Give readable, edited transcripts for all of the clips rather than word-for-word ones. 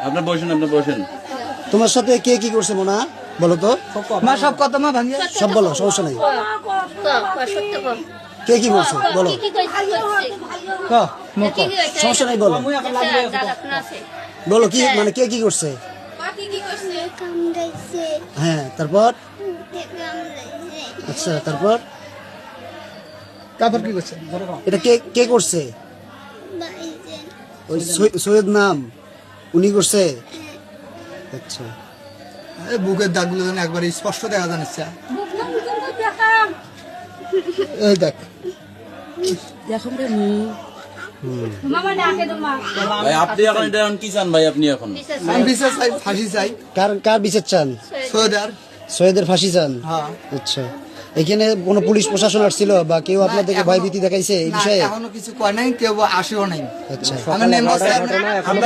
আপনার বসেন। তোমার সাথে কে কি করছে মোনা বলো তো? মা সব কথা মা ভাঙিয়ে সব বলো, সমস্যা নাই। কে কি করছে বলো? সমস্যা নাই, বলো বলো কি মানে কে কি করছে? হ্যাঁ, তারপর? আচ্ছা, তারপর কি করছে? এটা কে কে করছে? ওই সৈয়দ নাম উনি করছে? আচ্ছা, বুকের দাগগুলো যেন একবার স্পষ্ট দেখা যাচ্ছে। এই দেখ। ভাই আপনি এখন এটা কি চান ভাই? আপনি এখন আমি বিচার চাই, ফাঁসি চাই। কার বিচার চান? সৈয়দের ফাঁসি চান? হ্যাঁ। আচ্ছা, এখানে কোনো পুলিশ প্রশাসন আসছিল বা কেউ আপনাদেরকে ভয়ভীতি দেখাইছে এই বিষয়ে? এখনো কিছু কয় নাই, কেউ আসেও নাই। আচ্ছা, আমি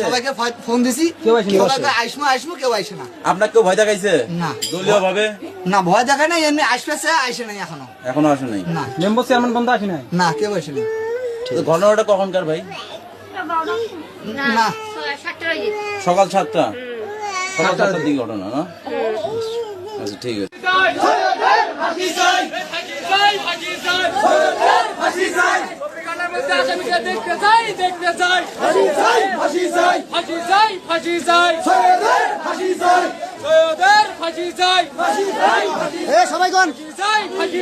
সবাইকে ফোন দিছি, সবাইকে আইসমো কেউ আইসে না। আপনার কেউ ভয় দেখাইছে? না। দলীয় ভাবে না, ভয় দেখায় নাই, এমনি আসবে আইসে নাই এখনো আসে নাই। না, মেম্বার চেয়ারম্যান বন্ধ আসে নাই। না কেউ আইসে নাই। তো ঘটনাটা কখনকার ভাই? না, সকাল 7টা, সকাল 7টার দিকে ঘটনা না? আচ্ছা, ঠিক আছে। সবাই গণ ফাঁসি